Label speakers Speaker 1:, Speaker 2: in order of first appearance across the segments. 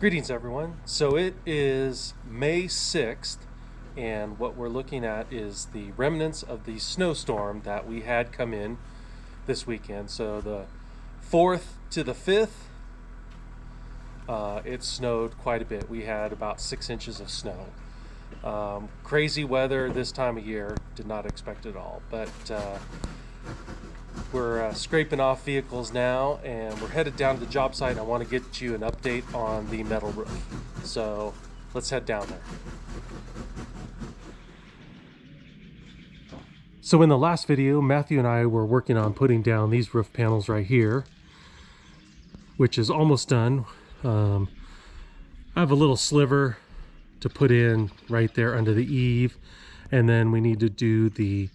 Speaker 1: Greetings everyone. So it is May 6th and what we're looking at is the remnants of the snowstorm that we had come in this weekend. So the 4th to the 5th, it snowed quite a bit. We had about 6 inches of snow. Crazy weather this time of year, did not expect it at all, but we're scraping off vehicles now and we're headed down to the job site. I want to get you an update on the metal roof. So let's head down there. So in the last video, Matthew and I were working on putting down these roof panels right here, which is almost done. I have a little sliver to put in right there under the eave, and then we need to do the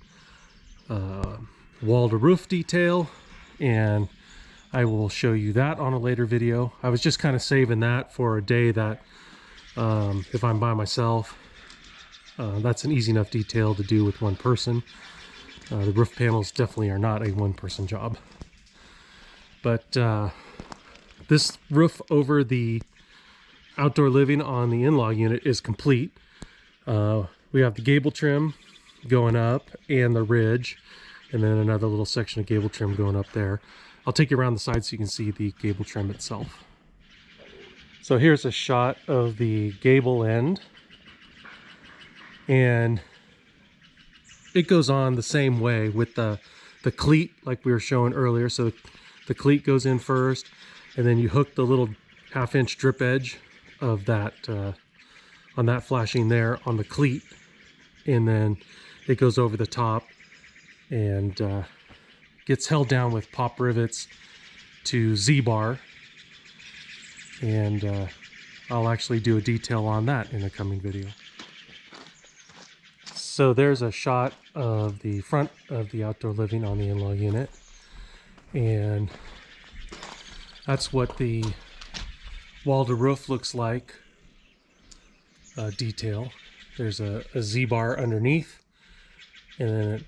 Speaker 1: wall to roof detail, and I will show you that on a later video. I was just kind of saving that for a day that if I'm by myself, that's an easy enough detail to do with one person. The roof panels definitely are not a one-person job, but this roof over the outdoor living on the in-law unit is complete. We have the gable trim going up and the ridge, and then another little section of gable trim going up there. I'll take you around the side so you can see the gable trim itself. So here's a shot of the gable end, and it goes on the same way with the cleat like we were showing earlier. So the cleat goes in first, and then you hook the little 1/2 inch drip edge of that on that flashing there on the cleat, and then it goes over the top and gets held down with pop rivets to Z-bar, and I'll actually do a detail on that in a coming video. So there's a shot of the front of the outdoor living on the in-law unit, and that's what the wall to roof looks like detail. There's a Z-bar underneath, and then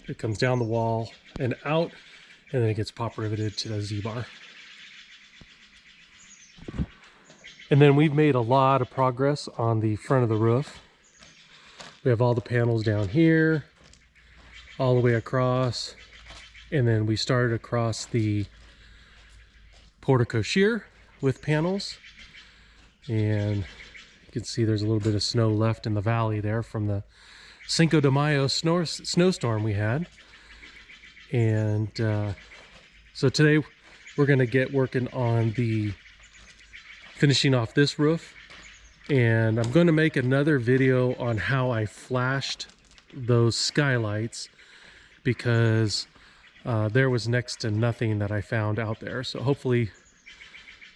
Speaker 1: it comes down the wall and out, and then it gets pop riveted to the Z-bar. And then we've made a lot of progress on the front of the roof. We have all the panels down here, all the way across, and then we started across the portico shear with panels, and you can see there's a little bit of snow left in the valley there from the Cinco de Mayo snowstorm we had. And so today we're going to get working on the finishing off this roof, and I'm going to make another video on how I flashed those skylights, because there was next to nothing that I found out there. So hopefully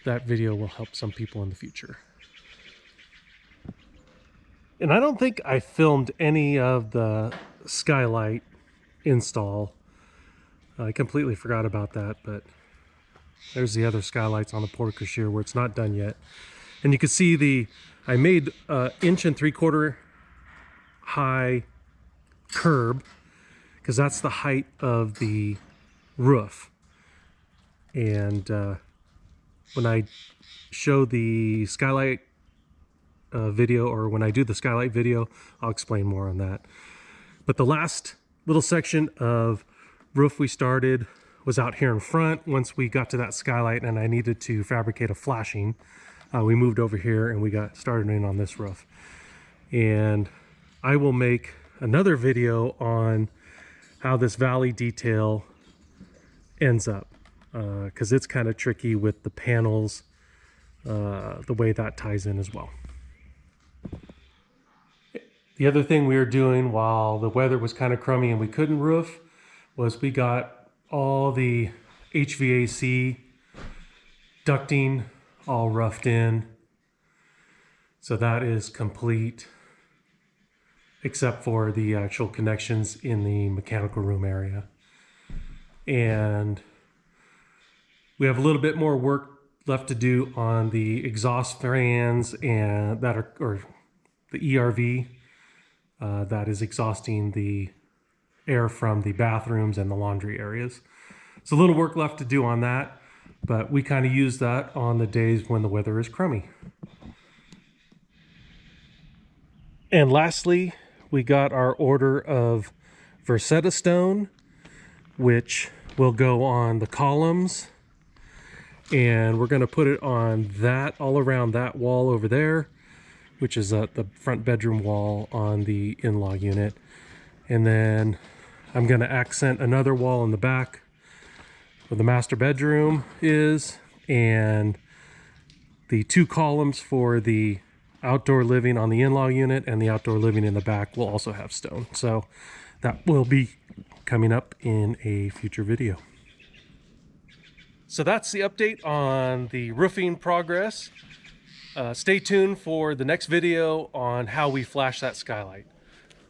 Speaker 1: that video will help some people in the future. And I don't think I filmed any of the skylight install. I completely forgot about that, but there's the other skylights on the portico shear where it's not done yet. And you can see I made 1.75 inch high curb, because that's the height of the roof. And when I show the skylight video, or when I do the skylight video, I'll explain more on that. But the last little section of roof we started was out here in front. Once we got to that skylight and I needed to fabricate a flashing, we moved over here and we got started in on this roof. And I will make another video on how this valley detail ends up, because it's kind of tricky with the panels, the way that ties in as well. The other thing we were doing while the weather was kind of crummy and we couldn't roof was we got all the HVAC ducting all roughed in. So that is complete, except for the actual connections in the mechanical room area. And we have a little bit more work left to do on the exhaust fans and or the ERV that is exhausting the air from the bathrooms and the laundry areas. It's a little work left to do on that, but we kind of use that on the days when the weather is crummy. And lastly, we got our order of Versetta stone, which will go on the columns, and we're going to put it on that, all around that wall over there, which is the front bedroom wall on the in-law unit. And then I'm going to accent another wall in the back where the master bedroom is, and the 2 columns for the outdoor living on the in-law unit and the outdoor living in the back will also have stone. So that will be coming up in a future video. So that's the update on the roofing progress. Stay tuned for the next video on how we flash that skylight.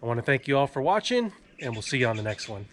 Speaker 1: I want to thank you all for watching, and we'll see you on the next one.